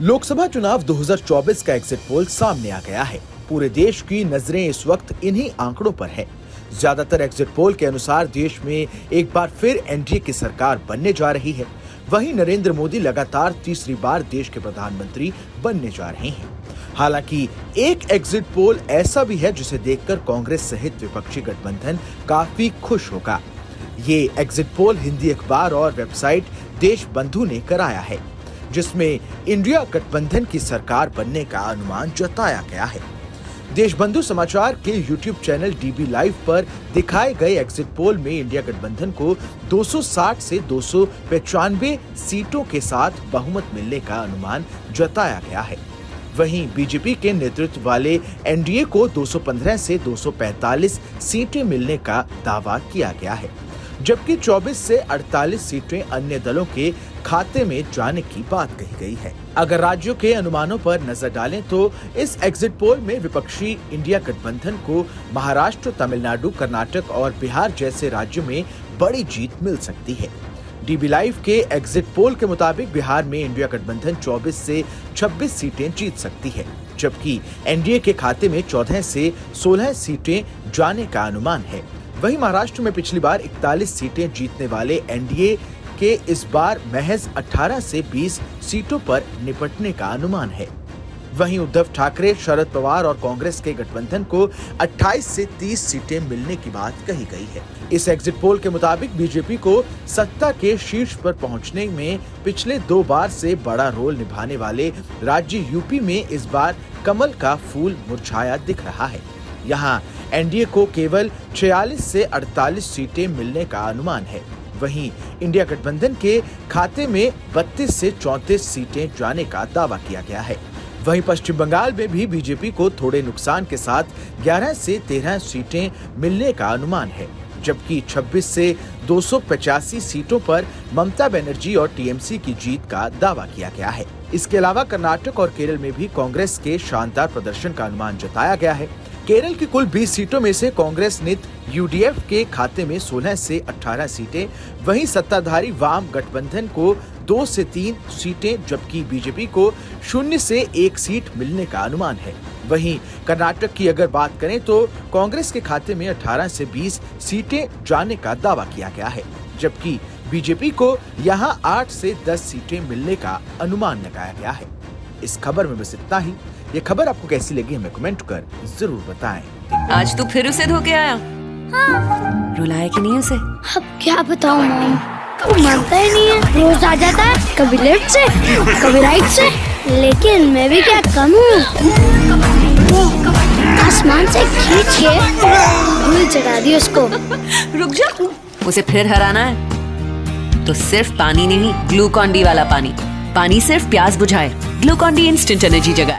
लोकसभा चुनाव 2024 का exit poll सामने आ गया है। पूरे देश की नजरें इस वक्त इन्हीं आंकड़ों पर है। ज्यादातर एग्जिट पोल के अनुसार देश में एक बार फिर एनडीए की सरकार बनने जा रही है। वहीं नरेंद्र मोदी लगातार तीसरी बार देश के प्रधानमंत्री बनने जा रहे हैं। हालांकि एक एग्जिट पोल ऐसा भी है जिसे देखकर कांग्रेस सहित विपक्षी गठबंधन काफी खुश होगा। ये एग्जिट पोल हिंदी अखबार और वेबसाइट देश बंधु ने कराया है, जिसमें इंडिया गठबंधन की सरकार बनने का अनुमान जताया गया है। देशबंधु समाचार के यूट्यूब चैनल डीबी लाइव पर दिखाए गए एग्जिट पोल में इंडिया गठबंधन को 260 से 295 सीटों के साथ बहुमत मिलने का अनुमान जताया गया है। वहीं बीजेपी के नेतृत्व वाले एनडीए को 215 से 245 सीटें मिलने का दावा किया गया है, जबकि 24 से 48 सीटें अन्य दलों के खाते में जाने की बात कही गई है। अगर राज्यों के अनुमानों पर नजर डालें तो इस एग्जिट पोल में विपक्षी इंडिया गठबंधन को महाराष्ट्र, तमिलनाडु, कर्नाटक और बिहार जैसे राज्यों में बड़ी जीत मिल सकती है। डीबी लाइव के एग्जिट पोल के मुताबिक बिहार में इंडिया गठबंधन 24 से 26 सीटें जीत सकती है, जबकि एनडीए के खाते में 14 से 16 सीटें जाने का अनुमान है। वहीं महाराष्ट्र में पिछली बार 41 सीटें जीतने वाले एनडीए के इस बार महज 18 से 20 सीटों पर निपटने का अनुमान है। वहीं उद्धव ठाकरे, शरद पवार और कांग्रेस के गठबंधन को 28 से 30 सीटें मिलने की बात कही गई है। इस एग्जिट पोल के मुताबिक बीजेपी को सत्ता के शीर्ष पर पहुंचने में पिछले 2 बार से बड़ा रोल निभाने वाले राज्य यूपी में इस बार कमल का फूल मुरझाया दिख रहा है। यहाँ एनडीए को केवल 46 से 48 सीटें मिलने का अनुमान है। वहीं इंडिया गठबंधन के खाते में 32 से 34 सीटें जाने का दावा किया गया है। वहीं पश्चिम बंगाल में भी बीजेपी को थोड़े नुकसान के साथ 11 से 13 सीटें मिलने का अनुमान है, जबकि 26 से 285 सीटों पर ममता बनर्जी और टीएमसी की जीत का दावा किया गया है। इसके अलावा कर्नाटक और केरल में भी कांग्रेस के शानदार प्रदर्शन का अनुमान जताया गया है। केरल की कुल 20 सीटों में से कांग्रेस नित यूडीएफ के खाते में 16 से 18 सीटें, वहीं सत्ताधारी वाम गठबंधन को 2 से 3 सीटें, जबकि बीजेपी को 0 से 1 सीट मिलने का अनुमान है। वहीं कर्नाटक की अगर बात करें तो कांग्रेस के खाते में 18 से 20 सीटें जाने का दावा किया गया है, जबकि बीजेपी को यहां 8 से 10 सीटें मिलने का अनुमान लगाया गया है। इस खबर में बस इतना ही। ये खबर आपको कैसी लगी हमें कमेंट कर जरूर बताएं। आज तू फिर उसे धोके आया? हाँ। रुलाया कि नहीं उसे? अब क्या बताऊं मॉम, वो मानता ही नहीं है। रोज आ जाता है, कभी लेफ्ट से कभी राइट से, लेकिन मैं भी क्या कम हूँ। आसमान से खींच के धूल चढ़ा दी उसको। रुक जा, उसे फिर हराना है तो सिर्फ पानी नहीं, ग्लूकॉन डी वाला पानी। पानी सिर्फ प्यास बुझाए, ग्लूकॉन डी इंस्टेंट एनर्जी जगाए।